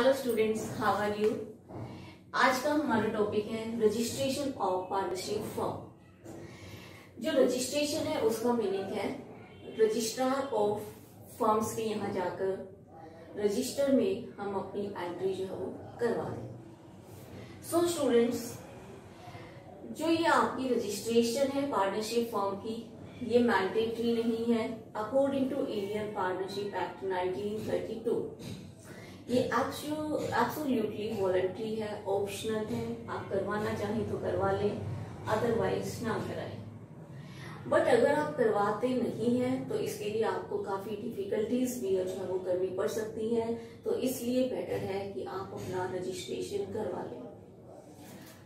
Hello students, how are you. आज का हमारा टॉपिक है रजिस्ट्रेशन ऑफ पार्टनरशिप फर्म। जो रजिस्ट्रेशन है उसका मीनिंग है रजिस्ट्रार ऑफ फर्म्स के यहाँ जाकर रजिस्टर में हम अपनी एंट्री जो है वो करवा दें। सो स्टूडेंट्स, जो ये आपकी रजिस्ट्रेशन है पार्टनरशिप फर्म की, ये मैंडेटरी नहीं है according to Indian partnership act 1932। ये एब्सोल्युटली वॉलंटरी है, ऑप्शनल है। आप करवाना चाहें तो करवा लें, अदरवाइज ना कराएं। बट अगर आप करवाते नहीं हैं तो इसके लिए आपको काफी डिफिकल्टीज भी जो है वो करनी पड़ सकती है। तो इसलिए बेटर है कि आप अपना रजिस्ट्रेशन करवा लें।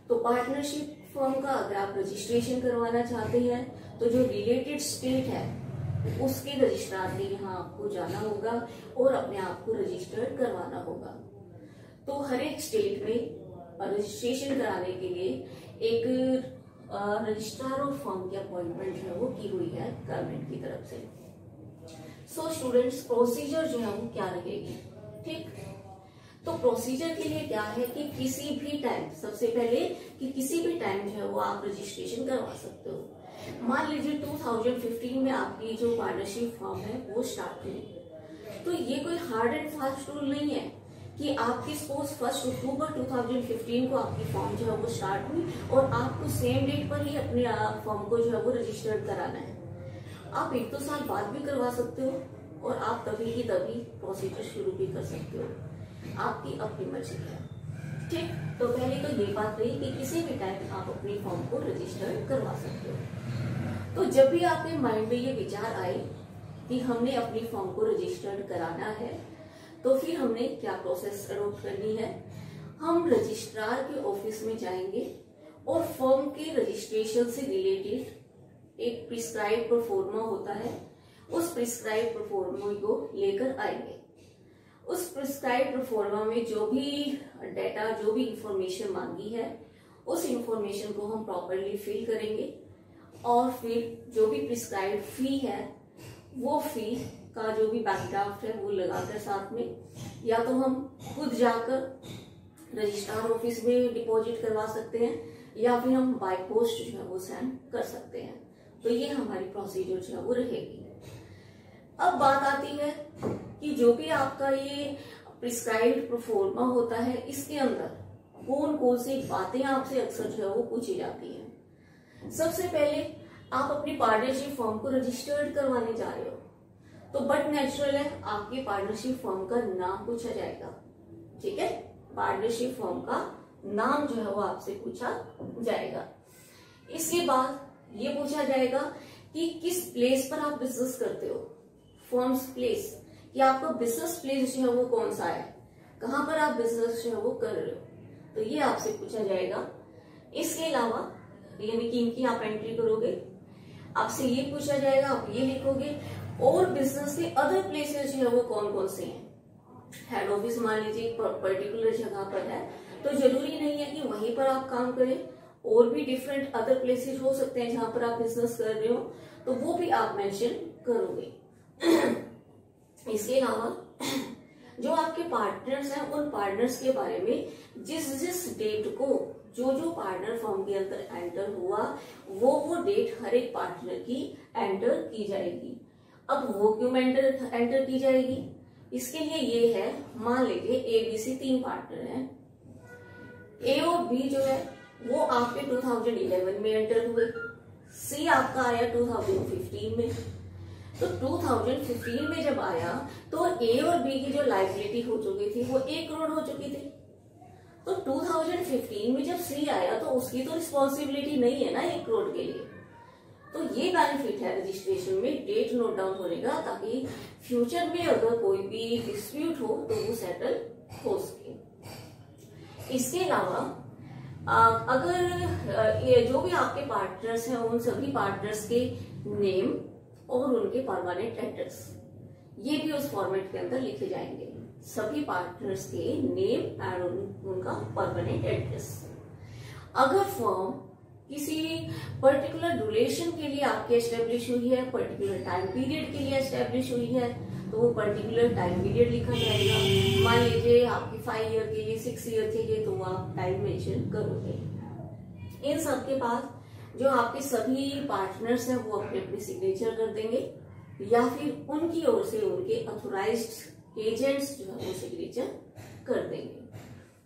तो पार्टनरशिप फर्म का अगर आप रजिस्ट्रेशन करवाना चाहते हैं तो जो रिलेटेड स्टेट है उसके रजिस्ट्रार के यहाँ आपको जाना होगा और अपने आप को रजिस्टर्ड करवाना होगा। तो हर एक स्टेट में रजिस्ट्रेशन कराने के लिए एक रजिस्ट्रार ऑफ फर्म की अपॉइंटमेंट जो है वो की हुई है गवर्नमेंट की तरफ से। सो स्टूडेंट्स, प्रोसीजर जो है वो क्या रहेगी, ठीक। तो प्रोसीजर के लिए क्या है कि किसी भी टाइम, सबसे पहले कि किसी भी टाइम जो है वो आप रजिस्ट्रेशन करवा सकते हो। मान लीजिए 2015 में आपकी जो पार्टनरशिप फर्म है वो स्टार्ट हुई, तो ये कोई हार्ड एंड फास्ट रूल नहीं है कि आपकी सपोज 1 अक्टूबर 2015 को आपकी फर्म जो है वो स्टार्ट हुई और आपको सेम डेट पर ही अपनी फर्म को जो है वो रजिस्टर्ड कराना है। आप 1-2 साल बाद भी करवा सकते हो और आप तभी की तभी प्रोसीजर शुरू भी कर सकते हो, आपकी अपनी मर्जी है, ठीक। तो पहले तो ये बात रही कि किसी भी टाइम आप अपनी फॉर्म को रजिस्टर करवा सकते हो। तो जब भी आपके माइंड में ये विचार आए कि हमने अपनी फॉर्म को रजिस्टर्ड कराना है, तो फिर हमने क्या प्रोसेस अडॉप्ट करनी है। हम रजिस्ट्रार के ऑफिस में जाएंगे और फॉर्म के रजिस्ट्रेशन से रिलेटेड एक प्रिस्क्राइब परफॉर्मा होता है, उस प्रिस्क्राइब परफॉर्मा को लेकर आएंगे। उस प्रिस्क्राइब प्रोफॉर्मा में जो भी डाटा, जो भी इंफॉर्मेशन मांगी है, उस इंफॉर्मेशन को हम प्रॉपरली फिल करेंगे और फिर जो भी प्रिस्क्राइब फी है वो फी का जो भी बैकड्राफ्ट है वो लगाकर साथ में, या तो हम खुद जाकर रजिस्ट्रार ऑफिस में डिपॉजिट करवा सकते हैं या फिर हम बाय पोस्ट जो है वो सेंड कर सकते हैं। तो ये हमारी प्रोसीजर जो है वो रहेगी। अब बात आती है कि जो भी आपका ये प्रिस्क्राइब्ड प्रोफॉर्मा होता है, इसके अंदर कौन कौन सी बातें आपसे अक्सर जो है वो पूछी जाती हैं। सबसे पहले आप अपनी पार्टनरशिप फर्म को रजिस्टर्ड करवाने जा रहे हो, तो बट नेचुरल है आपकी पार्टनरशिप फर्म का नाम पूछा जाएगा, ठीक है। पार्टनरशिप फर्म का नाम जो है वो आपसे पूछा जाएगा। इसके बाद ये पूछा जाएगा कि किस प्लेस पर आप बिजनेस करते हो, फर्म्स प्लेस, कि आपका बिजनेस प्लेस जो है वो कौन सा है, कहां पर आप बिजनेस जो है वो कर रहे हो, तो ये आपसे पूछा जाएगा। इसके अलावा यानी कि इनकी आप एंट्री करोगे, आपसे ये पूछा जाएगा, आप ये लिखोगे। और बिजनेस के अदर प्लेसेस जो है वो कौन कौन से हैं। हेड ऑफिस मान लीजिए पर्टिकुलर जगह पर है, तो जरूरी नहीं है कि वहीं पर आप काम करें, और भी डिफरेंट अदर प्लेसेस हो सकते हैं जहां पर आप बिजनेस कर रहे हो, तो वो भी आप मेंशन करोगे। इसके अलावा जो आपके पार्टनर्स हैं, उन पार्टनर्स के बारे में जिस डेट को जो पार्टनर फर्म के अंदर एंटर हुआ वो डेट हर एक पार्टनर की एंटर की जाएगी। अब वो क्यों एंटर की जाएगी, इसके लिए ये है, मान लीजिए ABC 3 पार्टनर हैं, A और B जो है वो आपके 2011 में एंटर हुए, C आपका आया 2015 में। तो 2015 में जब आया तो A और B की जो लायबिलिटी हो चुकी थी वो 1 करोड़ हो चुकी थी। तो 2015 में जब C आया तो उसकी तो रिस्पॉन्सिबिलिटी नहीं है ना 1 करोड़ के लिए। तो ये बेनिफिट है रजिस्ट्रेशन में डेट नोट डाउन होने का, ताकि फ्यूचर में अगर कोई भी डिस्प्यूट हो तो वो सेटल हो सके। इसके अलावा अगर ये जो भी आपके पार्टनर्स हैं, उन सभी पार्टनर्स के नेम और उनके परमानेंट एड्रेस, ये भी उस फॉर्मेट के अंदर लिखे जाएंगे। सभी पार्टनर्स के नेम एंड उनका परमानेंट एड्रेस। अगर फर्म किसी पर्टिकुलर ड्यूरेशन के लिए आपके एस्टेब्लिश हुई है, पर्टिकुलर टाइम पीरियड के लिए एस्टेब्लिश हुई है, तो वो पर्टिकुलर टाइम पीरियड लिखा जाएगा। मान लीजिए आपके 5 ईयर के लिए 6 ईयर चाहिए तो आप टाइम मेंशन करोगे। इन सब के बाद जो आपके सभी पार्टनर्स हैं वो अपने अपने सिग्नेचर कर देंगे या फिर उनकी ओर से उनके ऑथोराइज्ड एजेंट्स जो है वो सिग्नेचर कर देंगे।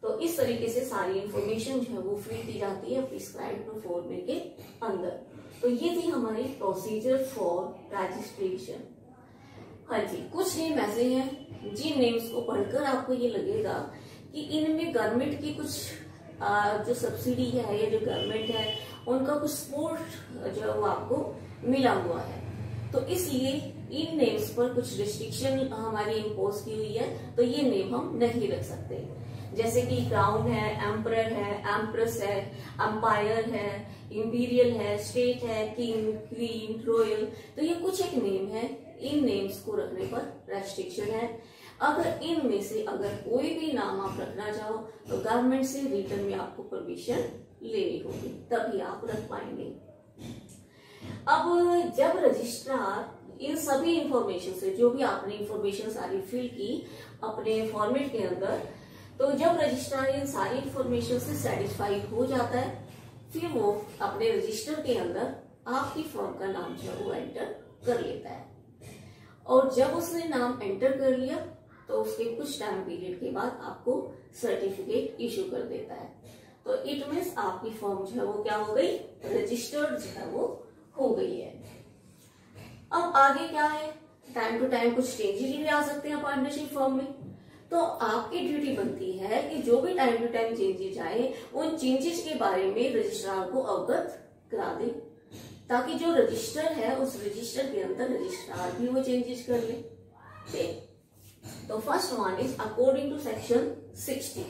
तो इस तरीके से सारी इंफॉर्मेशन जो है वो फिल की जाती है प्रिस्क्राइब्ड फॉर्मेट के अंदर। तो ये थी हमारी प्रोसीजर फॉर रजिस्ट्रेशन। हाँ जी, कुछ नेम ऐसे हैं जिन नेम्स को पढ़कर आपको ये लगेगा कि इनमें गवर्नमेंट की कुछ जो सब्सिडी है या जो गवर्नमेंट है उनका कुछ सपोर्ट जो है वो आपको मिला हुआ है, तो इसलिए इन नेम्स पर कुछ रिस्ट्रिक्शन हमारी इम्पोज की हुई है, तो ये नेम हम नहीं रख सकते। जैसे कि क्राउन है, एम्परर है, एम्प्रेस है, एम्पायर है, इंपीरियल है, स्टेट है, किंग, क्वीन, रॉयल, तो ये कुछ एक नेम है। इन नेम्स को रखने पर रेस्ट्रिक्शन है। अगर इनमें से अगर कोई भी नाम आप रखना चाहो तो गवर्नमेंट से रिटर्न में आपको परमिशन लेनी होगी, तभी आप रख पाएंगे। अब जब रजिस्ट्रार इन सभी इंफॉर्मेशन से, जो भी आपने इंफॉर्मेशन सारी फिल की अपने फॉर्मेट के अंदर, तो जब रजिस्ट्रार इन सारी इंफॉर्मेशन से सेटिस्फाइड हो जाता है, फिर वो अपने रजिस्टर के अंदर आपकी फर्म का नाम जो है वो एंटर कर लेता है। और जब उसने नाम एंटर कर लिया तो उसके कुछ टाइम पीरियड के बाद आपको सर्टिफिकेट इशू कर देता है। तो इट मीन्स आपकी फर्म जो है वो क्या हो गई, रजिस्टर्ड जो है वो हो गई है। अब आगे क्या है, टाइम टू टाइम कुछ चेंजेस भी आ सकते हैं पार्टनरशिप फर्म में, तो आपकी ड्यूटी बनती है कि जो भी टाइम टू टाइम चेंजेस आए उन चेंजेस के बारे में रजिस्ट्रार को अवगत करा दे, ताकि जो रजिस्टर है उस रजिस्टर के अंदर रजिस्ट्रार भी वो चेंजेस कर ले। तो first one is according to section 60।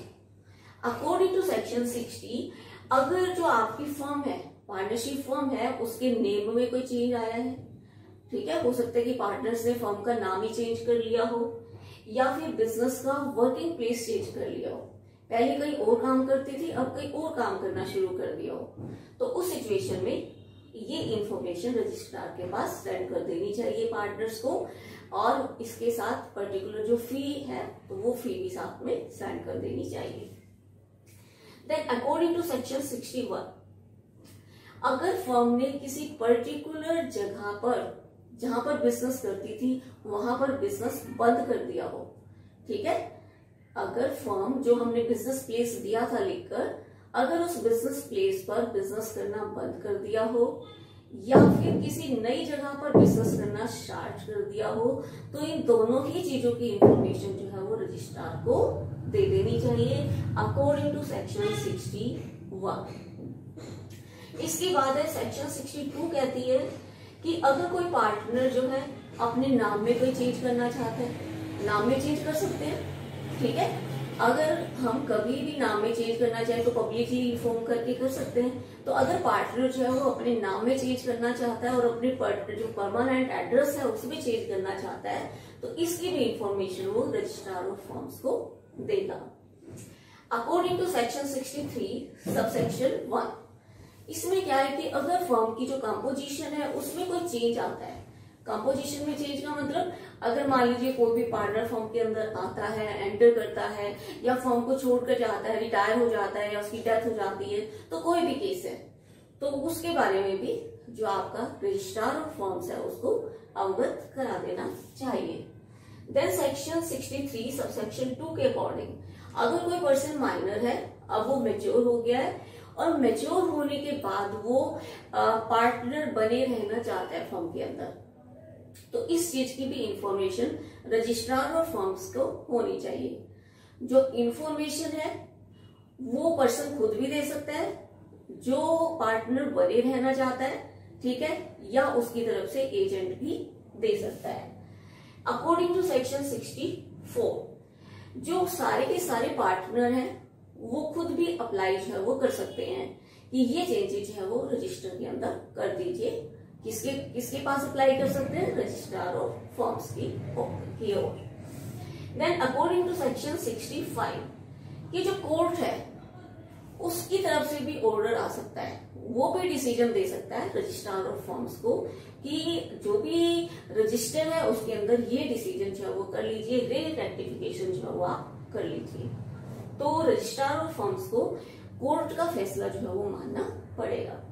According to section 60, अगर जो आपकी फर्म है, पार्टनरशिप फर्म है, उसके नेम में कोई चेंज आया है, ठीक है, हो सकता है कि पार्टनर्स ने फर्म का नाम ही चेंज कर लिया हो या फिर बिजनेस का वर्किंग प्लेस चेंज कर लिया हो, पहले कहीं और काम करती थी अब कहीं और काम करना शुरू कर दिया हो, तो उस सिचुएशन में ये इंफॉर्मेशन रजिस्ट्रार के पास सेंड कर देनी चाहिए पार्टनर्स को, और इसके साथ पर्टिकुलर जो फी है तो वो फी भी साथ में सेंड कर देनी चाहिए। देन अकॉर्डिंग टू सेक्शन 61, अगर फर्म ने किसी पर्टिकुलर जगह पर जहां पर बिजनेस करती थी वहां पर बिजनेस बंद कर दिया हो, ठीक है, अगर फर्म जो हमने बिजनेस प्लेस दिया था लिखकर, अगर उस बिजनेस प्लेस पर बिजनेस करना बंद कर दिया हो या फिर किसी नई जगह पर बिजनेस करना स्टार्ट कर दिया हो, तो इन दोनों ही चीजों की इंफॉर्मेशन जो है वो रजिस्ट्रार को दे देनी चाहिए अकॉर्डिंग टू सेक्शन 61। इसके बाद है सेक्शन 62 कहती है कि अगर कोई पार्टनर जो है अपने नाम में कोई चेंज करना चाहते हैं, नाम में चेंज कर सकते हैं, ठीक है, अगर हम कभी भी नाम में चेंज करना चाहें तो पब्लिकली इन्फॉर्म करके कर सकते हैं। तो अगर पार्टनर जो है वो अपने नाम में चेंज करना चाहता है और अपने जो परमानेंट एड्रेस है उसमें चेंज करना चाहता है तो इसकी भी इंफॉर्मेशन वो रजिस्ट्रार ऑफ फर्म्स को देगा। अकॉर्डिंग टू सेक्शन 63 सबसेक्शन 1, इसमें क्या है कि अगर फर्म की जो कंपोजिशन है उसमें कोई चेंज आता है, कंपोजिशन में चेंज का मतलब अगर मान लीजिए कोई भी पार्टनर फर्म के अंदर आता है, एंटर करता है या फर्म को छोड़कर जाता है, रिटायर हो जाता है या उसकी डेथ हो जाती है, तो कोई भी केस है तो उसके बारे में भी जो आपका रजिस्ट्रार ऑफ फर्म्स है उसको अवगत करा देना चाहिए। देन सेक्शन 63 सबसेक्शन 2 के अकॉर्डिंग, अगर कोई पर्सन माइनर है, अब वो मेच्योर हो गया है और मेच्योर होने के बाद वो पार्टनर बने रहना चाहता है फर्म के अंदर, तो इस चीज की भी इंफॉर्मेशन रजिस्ट्रार ऑफ फर्म्स को होनी चाहिए। जो इंफॉर्मेशन है वो पर्सन खुद भी दे सकता है जो पार्टनर बने रहना चाहता है, ठीक है, या उसकी तरफ से एजेंट भी दे सकता है। अकॉर्डिंग टू सेक्शन 64, जो सारे के सारे पार्टनर हैं वो खुद भी अप्लाई जो है वो कर सकते हैं कि ये चेंजेस जो है वो रजिस्टर के अंदर कर दीजिए। किसके पास अप्लाई कर सकते हैं, रजिस्ट्रार ऑफ फर्म्स की ओर। देन अकॉर्डिंग टू सेक्शन 65 कि जो कोर्ट है उसकी तरफ से भी ऑर्डर आ सकता है, वो भी डिसीजन दे सकता है रजिस्ट्रार ऑफ फर्म्स को कि जो भी रजिस्टर है उसके अंदर ये डिसीजन जो है वो कर लीजिए, रेक्टिफिकेशन जो है वो आप कर लीजिए। तो रजिस्ट्रार ऑफ फर्म्स को कोर्ट का फैसला जो है वो मानना पड़ेगा।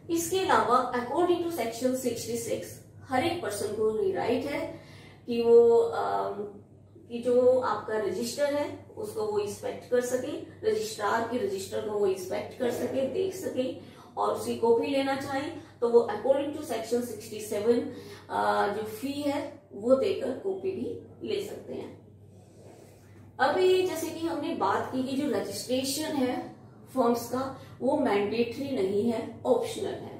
इसके अलावा अकॉर्डिंग टू सेक्शन 66 हर एक पर्सन को राइट है कि वो कि जो आपका रजिस्टर है उसको वो इंस्पेक्ट कर सके, रजिस्ट्रार के रजिस्टर को वो इंस्पेक्ट कर सके, देख सके और उसकी कॉपी लेना चाहे तो वो अकॉर्डिंग टू सेक्शन 67 जो फी है वो देकर कॉपी भी ले सकते हैं। अभी जैसे कि हमने बात की कि जो रजिस्ट्रेशन है फर्म्स का वो मैंडेटरी नहीं है, ऑप्शनल है।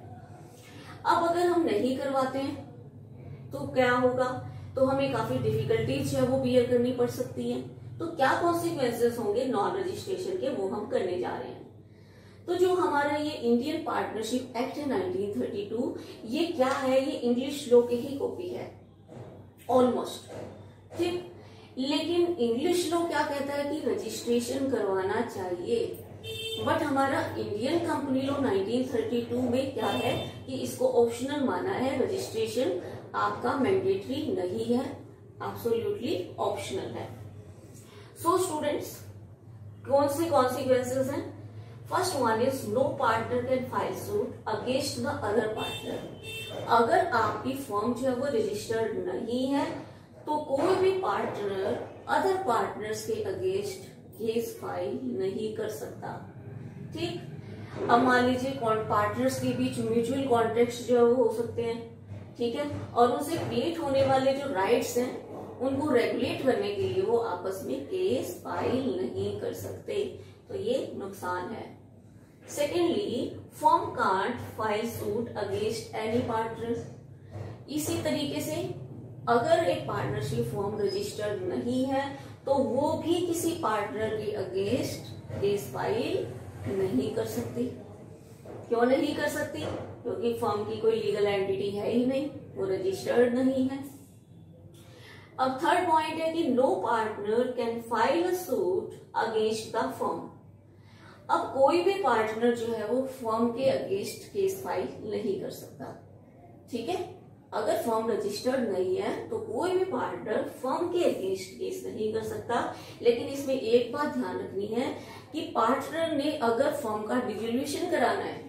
अब अगर हम नहीं करवाते हैं तो क्या होगा, तो हमें काफी डिफिकल्टीज जो है वो बियर करनी पड़ सकती हैं। तो क्या कॉन्सिक्वेंसेस होंगे नॉन रजिस्ट्रेशन के, वो हम करने जा रहे हैं। तो जो हमारा ये इंडियन पार्टनरशिप एक्ट है 1932, ये क्या है, ये इंग्लिश लॉ के ही कॉपी है ऑलमोस्ट, ठीक। लेकिन इंग्लिश लॉ क्या कहता है कि रजिस्ट्रेशन करवाना चाहिए, बट हमारा इंडियन कंपनी लॉ 1932 में क्या है कि इसको ऑप्शनल माना है, रजिस्ट्रेशन आपका मैंडेटरी नहीं है, एब्सोल्युटली ऑप्शनल है। सो स्टूडेंट्स, कौन से कॉन्सिक्वेंसेस हैं? First one is no partner can file suit against the other partner. अगर आपकी फर्म जो है वो रजिस्टर्ड नहीं है तो कोई भी पार्टनर अदर पार्टनर्स के अगेंस्ट केस फाइल नहीं कर सकता, ठीक। अब मान लीजिए पार्टनर्स के बीच म्यूचुअल कॉन्ट्रैक्ट्स जो है वो हो सकते हैं, ठीक है, और उनसे क्रिएट होने वाले जो राइट्स हैं उनको रेगुलेट करने के लिए वो आपस में केस फाइल नहीं कर सकते, तो ये नुकसान है। Secondly, firm can't file suit against any partner. इसी तरीके से अगर एक पार्टनरशिप फर्म रजिस्टर्ड नहीं है तो वो भी किसी पार्टनर के अगेंस्ट केस फाइल नहीं कर सकती। क्यों नहीं कर सकती? क्योंकि फर्म की कोई लीगल एंटिटी है ही नहीं, वो रजिस्टर्ड नहीं है। अब थर्ड पॉइंट है कि no partner can file a suit against the firm. अब कोई भी पार्टनर जो है वो फर्म के अगेंस्ट केस फाइल नहीं कर सकता, ठीक है। अगर फर्म रजिस्टर्ड नहीं है तो कोई भी पार्टनर फर्म के अगेंस्ट केस नहीं कर सकता। लेकिन इसमें एक बात ध्यान रखनी है कि पार्टनर ने अगर फर्म का डिसोल्यूशन कराना है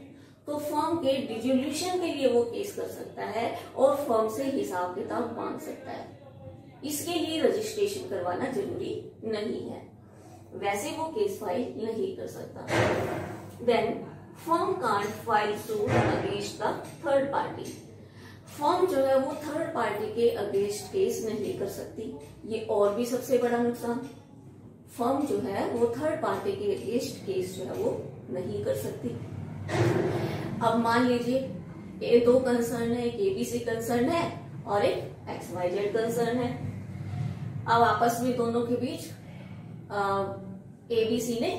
तो फर्म के डिसोल्यूशन के लिए वो केस कर सकता है और फर्म से हिसाब किताब मांग सकता है। इसके लिए रजिस्ट्रेशन करवाना जरूरी नहीं है, वैसे वो केस फाइल नहीं कर सकता। Then firm can't file suit against the third party. Firm जो है वो थर्ड पार्टी के अगेंस्ट केस नहीं कर सकती, ये और भी सबसे बड़ा नुकसान। फर्म जो है वो थर्ड पार्टी के अगेंस्ट केस जो है वो नहीं कर सकती। अब मान लीजिए ये दो कंसर्न है, एक एबीसी कंसर्न है और एक एक्सवाईजेड कंसर्न है। अब आपस में दोनों के बीच एबीसी ने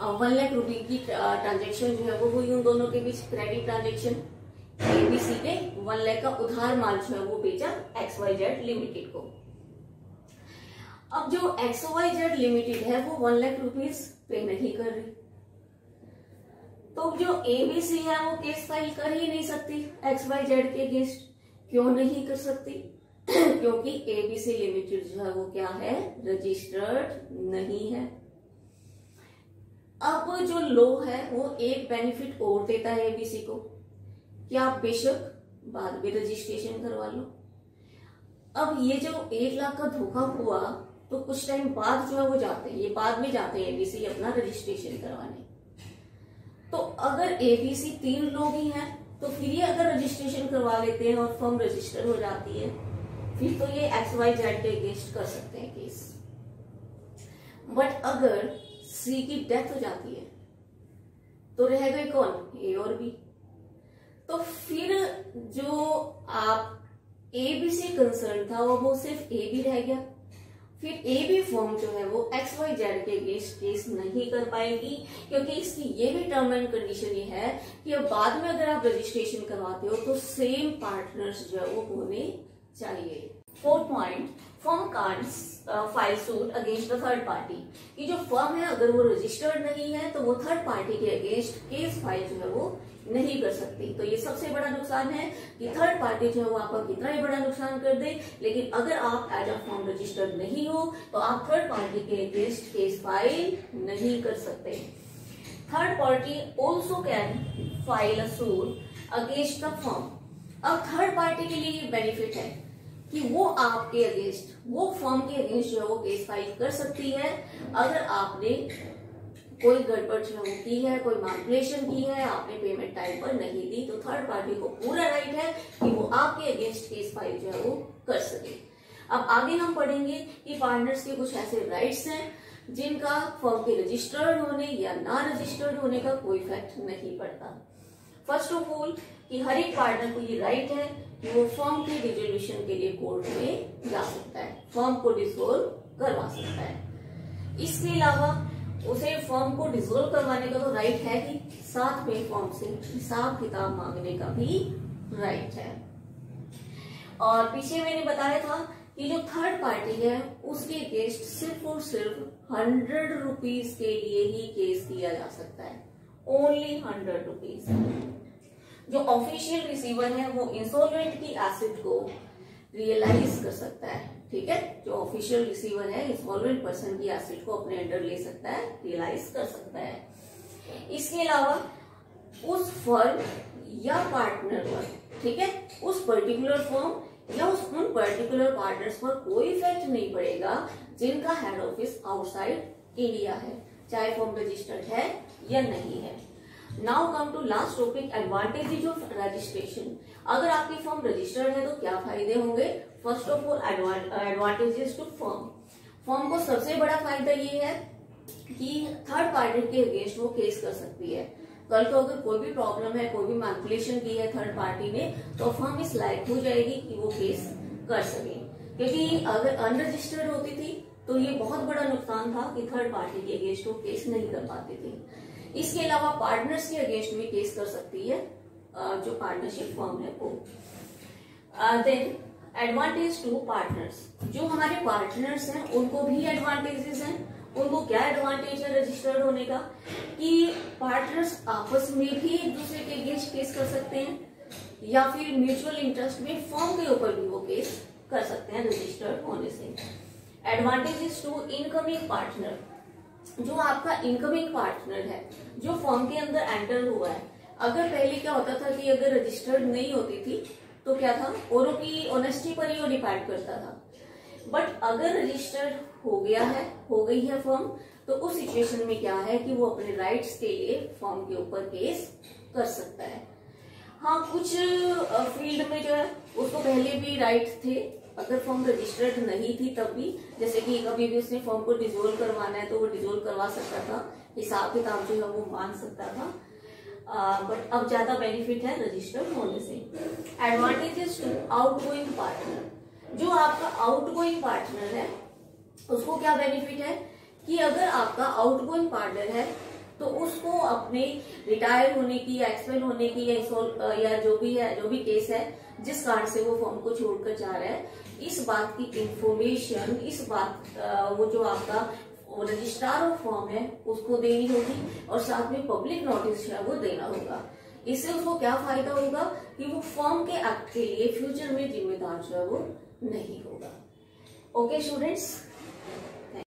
1 लाख रुपए की ट्रांजेक्शन जो है वो हुई उन दोनों के बीच, क्रेडिट ट्रांजेक्शन। एबीसी ने 1 लाख का उधार माल जो है वो बेचा एक्सवाईजेड लिमिटेड को। अब जो एक्सवाईजेड लिमिटेड है वो 1 लाख रुपीज पे नहीं कर रही, तो जो एबीसी है वो केस फाइल कर ही नहीं सकती एक्सवाईजेड के अगेंस्ट। क्यों नहीं कर सकती? क्योंकि एबीसी लिमिटेड जो है वो क्या है, रजिस्टर्ड नहीं है। अब जो लॉ है वो एक बेनिफिट और देता है एबीसी को कि आप बेशक बाद में रजिस्ट्रेशन करवा लो। अब ये जो 1 लाख का धोखा हुआ तो कुछ टाइम बाद जो है वो जाते हैं, ये बाद में जाते हैं एबीसी अपना रजिस्ट्रेशन करवाने। तो अगर एबीसी 3 लोग ही हैं तो फिर ये अगर रजिस्ट्रेशन करवा लेते हैं और फर्म रजिस्टर हो जाती है, फिर तो ये एक्सवाईजेड के अगेंस्ट कर सकते हैं केस। बट अगर सी की डेथ हो जाती है तो रह गए कौन, ए और बी। तो फिर जो आप एबीसी कंसर्न था वो सिर्फ ए बी रह गया। फिर ए बी फर्म जो है वो एक्सवाईजेड के अगेंस्ट केस नहीं कर पाएगी, क्योंकि इसकी ये भी टर्म एंड कंडीशन ये है कि अब बाद में अगर आप रजिस्ट्रेशन करवाते हो तो सेम पार्टनर्स जो है वो होने चाहिए। 4th point, firm can't file suit against the third party, कि जो फर्म है अगर वो रजिस्टर्ड नहीं है तो वो थर्ड पार्टी के अगेंस्ट केस फाइल जो है वो नहीं कर सकती। तो ये सबसे बड़ा नुकसान है कि थर्ड पार्टी जो है वो आपका कितना ही बड़ा नुकसान कर दे, लेकिन अगर आप एज अ फर्म रजिस्टर्ड नहीं हो तो आप थर्ड पार्टी के अगेंस्ट केस फाइल नहीं कर सकते। Third party also can file a suit against the firm. अब थर्ड पार्टी के लिए ये बेनिफिट है कि वो आपके अगेंस्ट, वो फर्म के अगेंस्ट जो है वो केस फाइल कर सकती है अगर आपने कोई गड़बड़ जो है वो की है, कोई मैनिपुलेशन की है, आपने पेमेंट टाइम पर नहीं दी, तो थर्ड पार्टी को पूरा राइट है कि वो आपके अगेंस्ट केस फाइल जो है वो कर सके। अब आगे हम पढ़ेंगे कि पार्टनर्स के कुछ ऐसे राइट्स हैं जिनका फर्म के रजिस्टर्ड होने या ना रजिस्टर्ड होने का कोई इफेक्ट नहीं पड़ता। फर्स्ट ऑफ ऑल कि हर एक पार्टनर को ये राइट है कि वो फर्म के डिसोल्यूशन के लिए कोर्ट में जा सकता है, फर्म को डिसोल्व करवा सकता है। इसके अलावा उसे फर्म को डिसोल्व करवाने का तो राइट है ही, साथ में फर्म से हिसाब किताब मांगने का भी राइट है। और पीछे मैंने बताया था कि जो थर्ड पार्टी है उसके अगेंस्ट सिर्फ और सिर्फ 100 रुपीज के लिए ही केस किया जा सकता है, ओनली 100 रुपीज। जो ऑफिशियल रिसीवर है वो इंसॉल्वेंट की एसेट को रियलाइज कर सकता है, ठीक है। जो ऑफिशियल रिसीवर है इंसॉल्वेंट पर्सन की एसेट को अपने अंडर ले सकता है, रियलाइज कर सकता है। इसके अलावा उस फर्म या पार्टनर पर, ठीक है, उस पर्टिकुलर फर्म या उन पर्टिकुलर पार्टनर्स पर कोई इफेक्ट नहीं पड़ेगा जिनका हेड ऑफिस आउटसाइड इंडिया है, चाहे फर्म रजिस्टर्ड है या नहीं है। Now come to last topic, advantages of registration. अगर आपकी फर्म रजिस्टर्ड है तो क्या फायदे होंगे? First of all advantages to firm. Firm को सबसे बड़ा फायदा ये है कि थर्ड पार्टी के अगेंस्ट वो केस कर सकती है। कल को अगर कोई भी प्रॉब्लम है, कोई भी मैनिपुलेशन की है थर्ड पार्टी ने, तो फर्म इस लायक हो जाएगी कि वो केस कर सके। क्योंकि अगर अनरजिस्टर्ड होती थी तो ये बहुत बड़ा नुकसान था कि थर्ड पार्टी के अगेंस्ट वो केस नहीं कर पाती थी। इसके अलावा पार्टनर्स के अगेंस्ट भी केस कर सकती है जो पार्टनरशिप फर्म है वो। देन एडवांटेज टू पार्टनर्स, जो हमारे पार्टनर्स हैं उनको भी एडवांटेजेस हैं। उनको क्या एडवांटेज है रजिस्टर्ड होने का कि पार्टनर्स आपस में भी एक दूसरे के अगेंस्ट केस कर सकते हैं या फिर म्यूचुअल इंटरेस्ट में फर्म के ऊपर भी वो केस कर सकते हैं रजिस्टर्ड होने से। एडवांटेजेस टू इनकमिंग पार्टनर, जो आपका इनकमिंग पार्टनर है जो फर्म के अंदर एंटर हुआ है, अगर पहले क्या होता था कि अगर रजिस्टर्ड नहीं होती थी तो क्या था, औरों की ऑनेस्टी पर ही वो डिपेंड करता था। बट अगर रजिस्टर्ड हो गया है, हो गई है फर्म, तो उस सिचुएशन में क्या है कि वो अपने राइट्स के लिए फर्म के ऊपर केस कर सकता है। हाँ, कुछ फील्ड में जो है उसको पहले भी राइट थे अगर फर्म रजिस्टर्ड नहीं थी तब भी, जैसे कि कभी भी उसने फर्म को डिसोल्व करवाना है तो वो डिसोल्व करवा सकता था, हिसाब किताब जो है वो मान सकता था। बट अब ज्यादा बेनिफिट है रजिस्टर्ड होने से। एडवांटेजेस टू आउटगोइंग पार्टनर, जो आपका आउटगोइंग पार्टनर है उसको क्या बेनिफिट है कि अगर आपका आउटगोइंग पार्टनर है तो उसको अपने रिटायर होने की या एक्सपेल होने की या जो भी है, जो भी केस है जिस कारण से वो फर्म को छोड़कर जा रहा है, इस बात की इंफॉर्मेशन, इस बात वो जो आपका रजिस्ट्रार ऑफ फर्म है उसको देनी होगी और साथ में पब्लिक नोटिस है वो देना होगा। इससे उसको क्या फायदा होगा कि वो फर्म के एक्ट के लिए फ्यूचर में जिम्मेदार जो है वो नहीं होगा। Okay students,